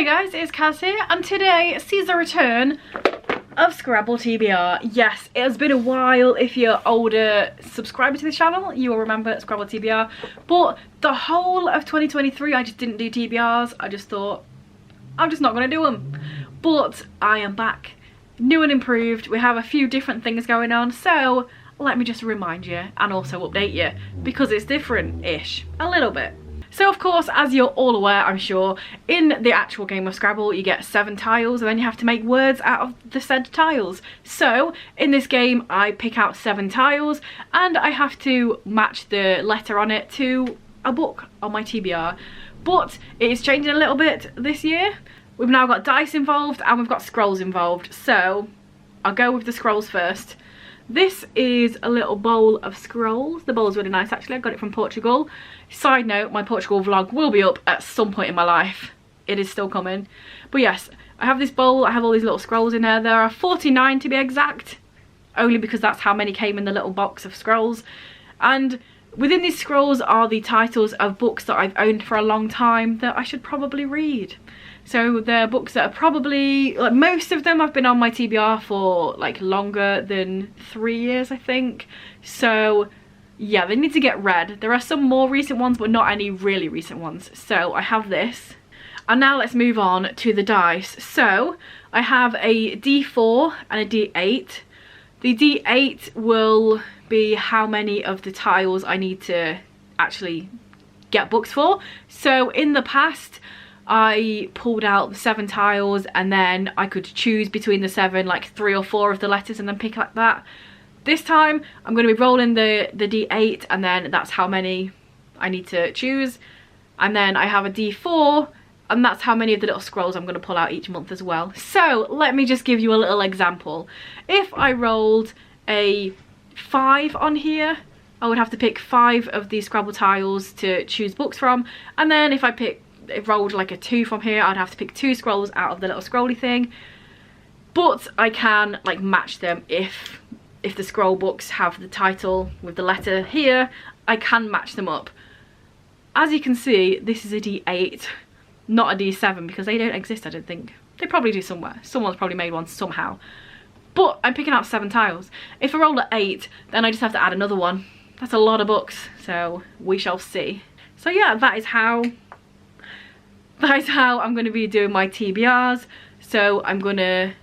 Hey guys, it's Kaz here, and today sees the return of Scrabble TBR. Yes, it has been a while. If you're older subscriber to the channel, you will remember Scrabble TBR. But the whole of 2023, I just didn't do TBRs. I just thought, I'm just not going to do them. But I am back, new and improved. We have a few different things going on, so let me just remind you and also update you, because it's different-ish, a little bit. So of course, as you're all aware, I'm sure, in the actual game of Scrabble you get 7 tiles and then you have to make words out of the said tiles. So in this game I pick out 7 tiles and I have to match the letter on it to a book on my TBR. But it is changing a little bit this year. We've now got dice involved and we've got scrolls involved. So I'll go with the scrolls first. This is a little bowl of scrolls. The bowl's really nice actually, I got it from Portugal. Side note, my Portugal vlog will be up at some point in my life. It is still coming. But yes, I have this bowl, I have all these little scrolls in there. There are 49 to be exact, only because that's how many came in the little box of scrolls. And within these scrolls are the titles of books that I've owned for a long time that I should probably read. So they're books that are probably, like most of them have been on my TBR for like longer than 3 years I think. So yeah, they need to get read. There are some more recent ones but not any really recent ones. So I have this. And now let's move on to the dice. So I have a D4 and a D8. The D8 will be how many of the tiles I need to actually get books for. So in the past I pulled out the 7 tiles and then I could choose between the 7, like 3 or 4 of the letters and then pick like that. This time I'm going to be rolling the D8 and then that's how many I need to choose. And then I have a D4 and that's how many of the little scrolls I'm going to pull out each month as well. So let me just give you a little example. If I rolled a 5 on here, I would have to pick 5 of these Scrabble tiles to choose books from. And then if I rolled like a 2 from here, I'd have to pick 2 scrolls out of the little scrolly thing. But I can like match them if the scroll books have the title with the letter here, I can match them up. As you can see, this is a D8, not a D7, because they don't exist, I don't think. They probably do somewhere. Someone's probably made one somehow. But I'm picking out 7 tiles. If I roll an 8, then I just have to add another one. That's a lot of books, so we shall see. So yeah, that is how I'm going to be doing my TBRs. So I'm going to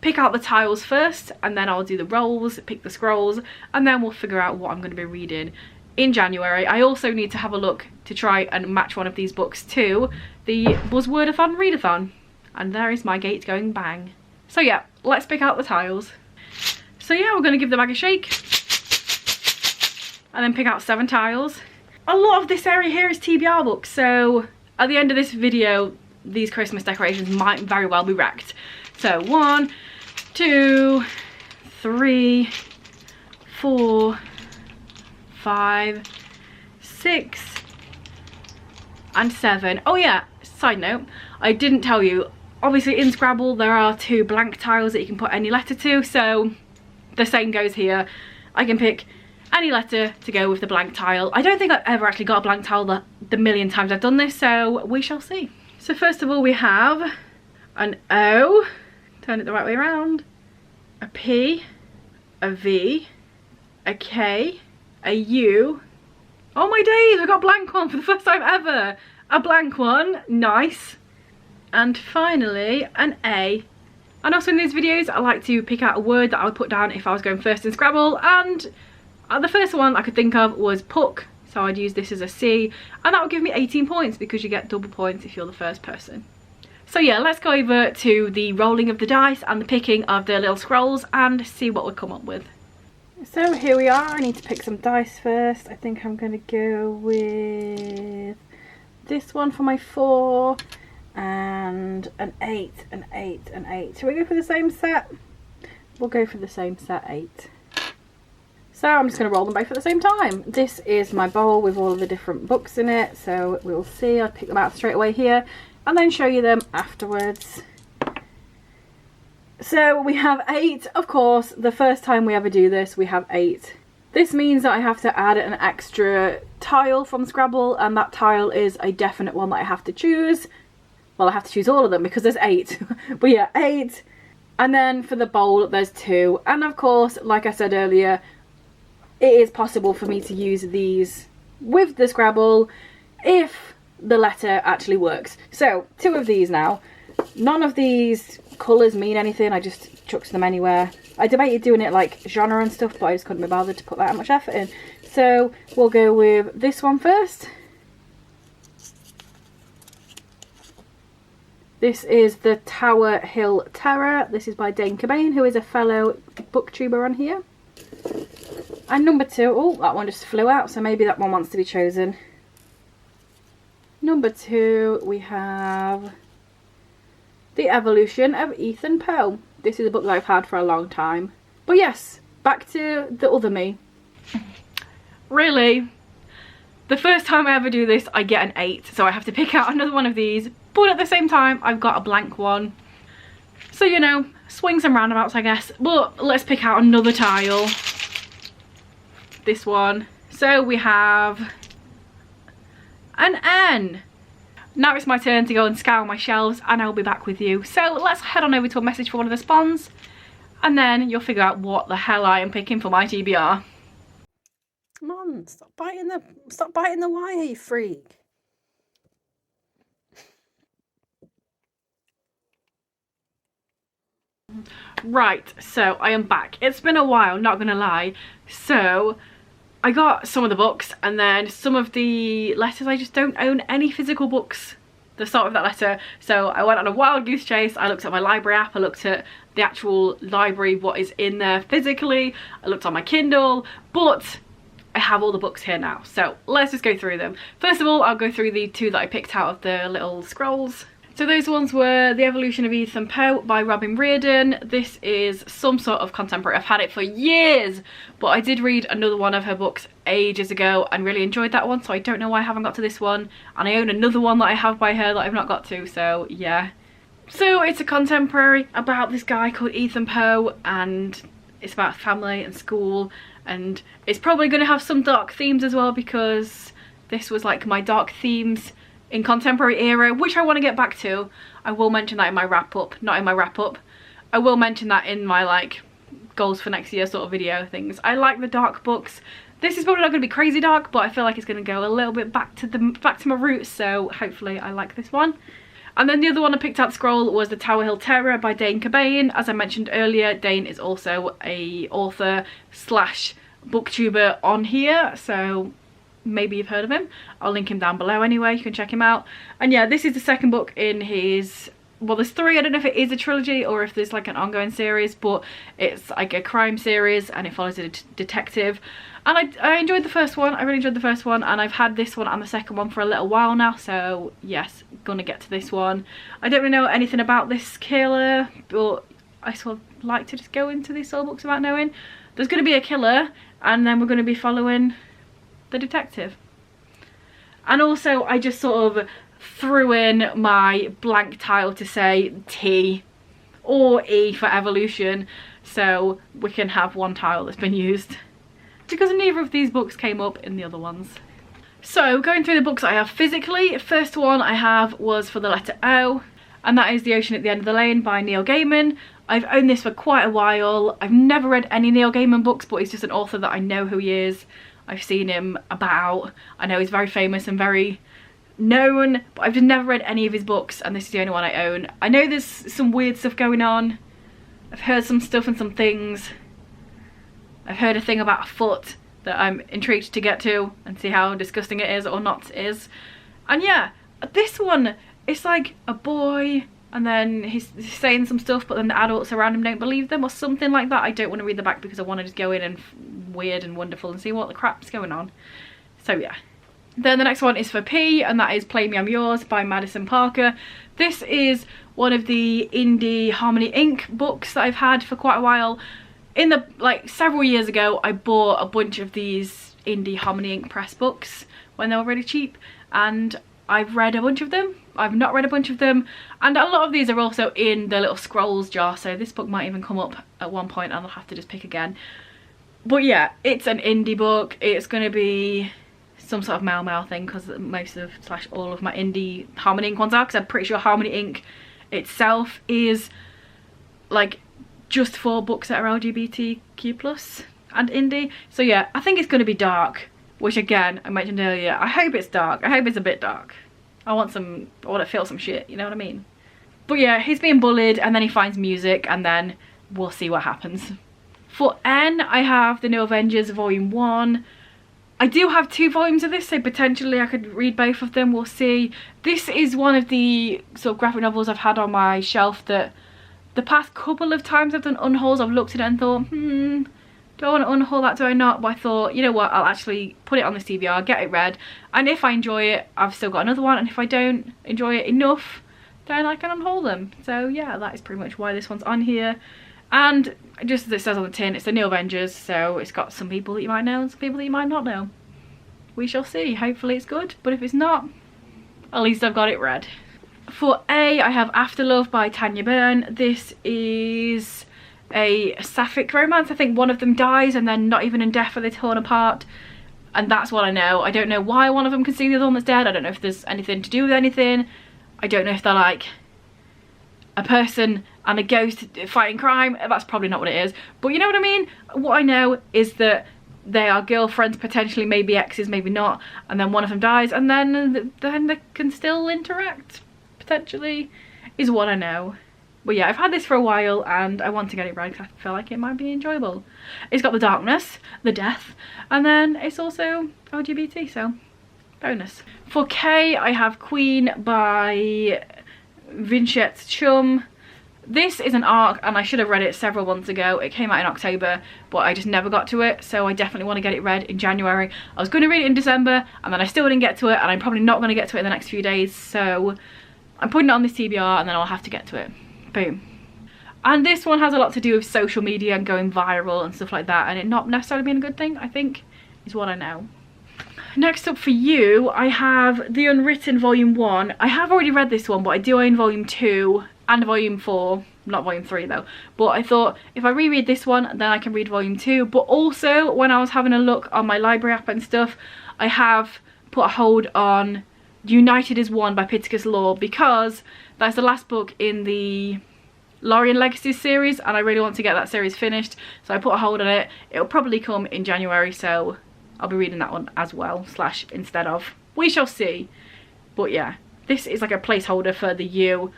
pick out the tiles first and then I'll do the rolls, pick the scrolls, and then we'll figure out what I'm going to be reading in January. I also need to have a look to try and match one of these books to the Buzzwordathon Readathon. And there is my gate going bang. So yeah, let's pick out the tiles. So yeah, we're going to give the bag a shake and then pick out 7 tiles. A lot of this area here is TBR books, so at the end of this video these Christmas decorations might very well be wrecked. So 1, 2, 3, 4, 5, 6 and 7. Oh yeah, side note, I didn't tell you, obviously in Scrabble there are 2 blank tiles that you can put any letter to, so the same goes here. I can pick any letter to go with the blank tile. I don't think I've ever actually got a blank tile the million times I've done this, so we shall see. So first of all we have an O, turn it the right way around, a P, a V, a K, a U. Oh my days, I got a blank one for the first time ever. A blank one, nice. And finally an A. And also in these videos I like to pick out a word that I would put down if I was going first in Scrabble, and the first one I could think of was puck, so I'd use this as a C, and that would give me 18 points because you get double points if you're the first person. So yeah, let's go over to the rolling of the dice and the picking of the little scrolls and see what we come up with. So here we are. I need to pick some dice first. I think I'm going to go with this one for my 4 and an 8, an 8, an 8. Shall we go for the same set? We'll go for the same set, 8. So I'm just going to roll them both at the same time. This is my bowl with all of the different books in it, so we'll see. I'll pick them out straight away here and then show you them afterwards. So we have 8, of course, the first time we ever do this we have 8. This means that I have to add an extra tile from Scrabble, and that tile is a definite one that I have to choose. Well, I have to choose all of them because there's 8. But yeah, 8. And then for the bowl, there's 2. And of course, like I said earlier, it is possible for me to use these with the Scrabble if the letter actually works. So 2 of these now. None of these colours mean anything. I just chucked them anywhere. I debated doing it like genre and stuff, but I just couldn't be bothered to put that much effort in. So we'll go with this one first. This is the Tower Hill Terror. This is by Dane, who is a fellow booktuber on here. And number 2, oh, that one just flew out, so maybe that one wants to be chosen. Number 2, we have The Evolution of Ethan Poe. This is a book that I've had for a long time. But yes, back to the other me. Really? The first time I ever do this, I get an 8, so I have to pick out another one of these. But at the same time, I've got a blank one. So, you know, swings and roundabouts, I guess. But let's pick out another tile. This one. So we have an N. Now it's my turn to go and scour my shelves, and I'll be back with you. So let's head on over to a message for one of the spawns, and then you'll figure out what the hell I am picking for my TBR. Come on, stop biting the wire, you freak. Right, so I am back. It's been a while, not gonna lie. So I got some of the books, and then some of the letters. I just don't own any physical books that start with that letter. So I went on a wild goose chase. I looked at my library app, I looked at the actual library, what is in there physically. I looked on my Kindle, but I have all the books here now. So let's just go through them. First of all, I'll go through the 2 that I picked out of the little scrolls. So those ones were The Evolution of Ethan Poe by Robin Reardon. This is some sort of contemporary. I've had it for years, but I did read another one of her books ages ago and really enjoyed that one, so I don't know why I haven't got to this one. And I own another one that I have by her that I've not got to, so yeah. So it's a contemporary about this guy called Ethan Poe, and it's about family and school, and it's probably going to have some dark themes as well, because this was like my dark themes in contemporary era, which I want to get back to. I will mention that in my wrap up, not in my wrap up. I will mention that in my like goals for next year sort of video things. I like the dark books. This is probably not going to be crazy dark, but I feel like it's going to go a little bit back to my roots, so hopefully I like this one. And then the other one I picked out scroll was The Tower Hill Terror by Dane. As I mentioned earlier, Dane is also a author slash booktuber on here, so maybe you've heard of him. I'll link him down below anyway, you can check him out. And yeah, this is the second book in his, well, there's 3, I don't know if it is a trilogy or if there's like an ongoing series, but it's like a crime series and it follows a detective. And I enjoyed the first one, I really enjoyed the first one, and I've had this one and the second one for a little while now, so yes, gonna get to this one. I don't really know anything about this killer, but I sort of like to just go into these sort of books without knowing. There's gonna be a killer, and then we're gonna be following the detective. And also I just sort of threw in my blank tile to say T or E for evolution, so we can have one tile that's been used, because neither of these books came up in the other ones. So going through the books I have physically, first one I have was for the letter O, and that is The Ocean at the End of the Lane by Neil Gaiman. I've owned this for quite a while. I've never read any Neil Gaiman books, but he's just an author that I know who he is. I've seen him about. I know he's very famous and very known, but I've just never read any of his books, and this is the only one I own. I know there's some weird stuff going on. I've heard some stuff and some things. I've heard a thing about a foot that I'm intrigued to get to and see how disgusting it is or not is. And yeah, this one, it's like a boy and then he's saying some stuff, but then the adults around him don't believe them or something like that. I don't want to read the back because I want to just go in and weird and wonderful and see what the crap's going on. So yeah. Then the next one is for P, and that is Play Me I'm Yours by Madison Parker. This is one of the indie Harmony Inc. books that I've had for quite a while. In the, like, several years ago, I bought a bunch of these indie Harmony Inc. press books when they were really cheap, and I've read a bunch of them. I've not read a bunch of them, and a lot of these are also in the little scrolls jar, so this book might even come up at one point and I'll have to just pick again. But yeah, it's an indie book. It's going to be some sort of mail thing, because most of / all of my indie Harmony Ink ones are, because I'm pretty sure Harmony Ink itself is like just for books that are LGBTQ+ and indie. So yeah, I think it's going to be dark, which again, I mentioned earlier, I hope it's dark. I hope it's a bit dark. I want to feel some shit, you know what I mean? But yeah, he's being bullied, and then he finds music, and then we'll see what happens. For N, I have The New Avengers Volume 1. I do have 2 volumes of this, so potentially I could read both of them, we'll see. This is one of the sort of graphic novels I've had on my shelf that the past couple of times I've done unhauls, I've looked at it and thought, do I want to unhaul that, do I not? But I thought, you know what, I'll actually put it on this TBR, get it read, and if I enjoy it, I've still got another one, and if I don't enjoy it enough, then I can unhaul them. So yeah, that is pretty much why this one's on here. And just as it says on the tin, it's The New Avengers, so it's got some people that you might know and some people that you might not know. We shall see. Hopefully it's good, but if it's not, at least I've got it read. For A, I have Afterlove by Tanya Byrne. This is a sapphic romance. I think one of them dies, and then not even in death are they torn apart. And that's what I know. I don't know why one of them can see the other one that's dead. I don't know if there's anything to do with anything. I don't know if they're like a person and a ghost fighting crime. That's probably not what it is, but you know what I mean. What I know is that they are girlfriends, potentially, maybe exes, maybe not, and then one of them dies, and then they can still interact, potentially, is what I know. But yeah, I've had this for a while, and I want to get it read because I feel like it might be enjoyable. It's got the darkness, the death, and then it's also LGBT, so bonus. For K, I have Queen by Vinchet Chum. This is an arc, and I should have read it several months ago. It came out in October, but I just never got to it, so I definitely want to get it read in January. I was going to read it in December, and then I still didn't get to it, and I'm probably not going to get to it in the next few days, so I'm putting it on this TBR, and then I'll have to get to it. Boom. And this one has a lot to do with social media and going viral and stuff like that, and it not necessarily being a good thing, I think, is what I know. Next up for you, I have The Unwritten Volume 1. I have already read this one, but I do own Volume 2 and Volume 4. Not Volume 3 though. But I thought if I reread this one, then I can read Volume 2. But also, when I was having a look on my library app and stuff, I have put a hold on United as One by Pittacus Law, because that's the last book in the Lorien Legacies series, and I really want to get that series finished. So I put a hold on it. It'll probably come in January, so I'll be reading that one as well, / instead of. We shall see. But yeah, this is like a placeholder for the U,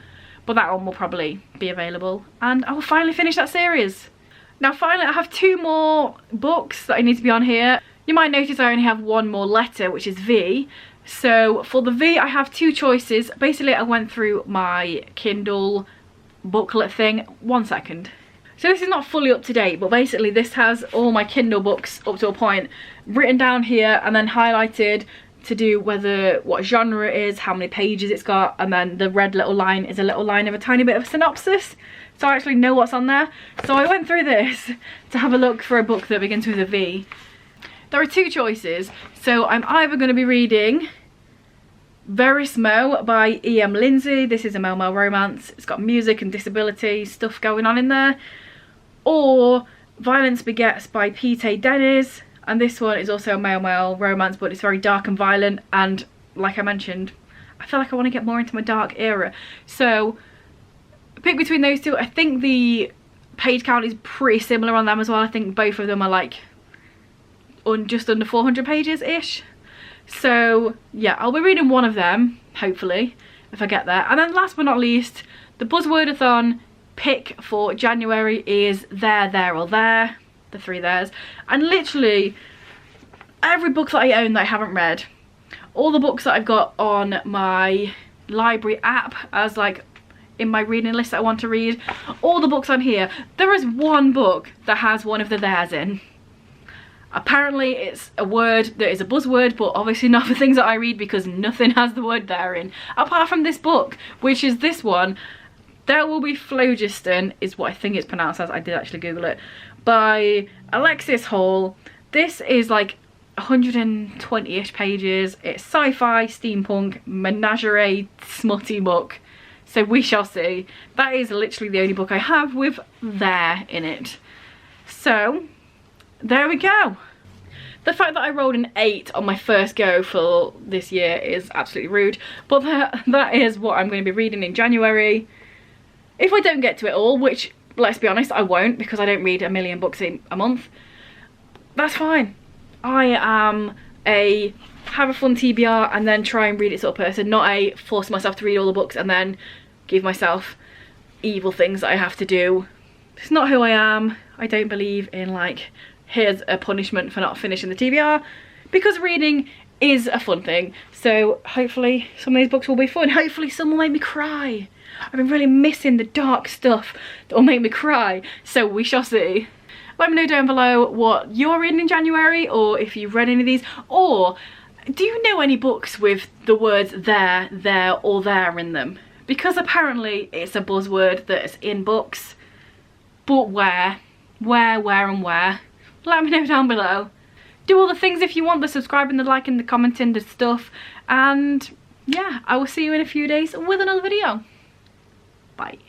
but that one will probably be available, and I will finally finish that series. Now finally, I have 2 more books that I need to be on here. You might notice I only have 1 more letter, which is V. So for the V, I have 2 choices. Basically, I went through my Kindle booklet thing. 1 second. So this is not fully up to date, but basically this has all my Kindle books up to a point written down here, and then highlighted to do what genre it is, how many pages it's got, and then the red little line is a little line of a tiny bit of a synopsis. So I actually know what's on there. So I went through this to have a look for a book that begins with a V. There are 2 choices. So I'm either going to be reading Verismo by E.M. Lindsay. This is a male romance. It's got music and disability stuff going on in there. Or Violence Begets by Pete Dennis, and this one is also a male romance, but it's very dark and violent, and like I mentioned, I feel like I want to get more into my dark era, so pick between those 2. I think the page count is pretty similar on them as well. I think both of them are like just under 400 pages ish, so yeah, I'll be reading one of them hopefully if I get there. And then last but not least, the Buzzwordathon pick for January is There, There or There, the 3 theirs, and literally every book that I own that I haven't read, all the books that I've got on my library app as like in my reading list that I want to read, all the books on here, there is 1 book that has one of the theirs in. Apparently it's a word that is a buzzword, but obviously not for things that I read, because nothing has the word there in, apart from this book, which is this one. There Will Be Phlogiston is what I think it's pronounced as. I did actually Google it. By Alexis Hall. This is like 120-ish pages. It's sci-fi, steampunk, menagerie, smutty book. So we shall see. That is literally the only book I have with there in it. So there we go. The fact that I rolled an 8 on my first go for this year is absolutely rude, but that is what I'm going to be reading in January. If I don't get to it all, which, let's be honest, I won't, because I don't read a million books a month, that's fine. I am a have a fun TBR and then try and read it sort of person, not a force myself to read all the books and then give myself evil things that I have to do. It's not who I am. I don't believe in, like, here's a punishment for not finishing the TBR, because reading is a fun thing. So hopefully some of these books will be fun. Hopefully some will make me cry. I've been really missing the dark stuff that will make me cry, so we shall see. Let me know down below what you're reading in January, or if you've read any of these, or do you know any books with the words there, or there in them? Because apparently it's a buzzword that's in books, but where, and where? Let me know down below. Do all the things if you want, the subscribing, the liking, the commenting, the stuff, and yeah, I will see you in a few days with another video. Bye.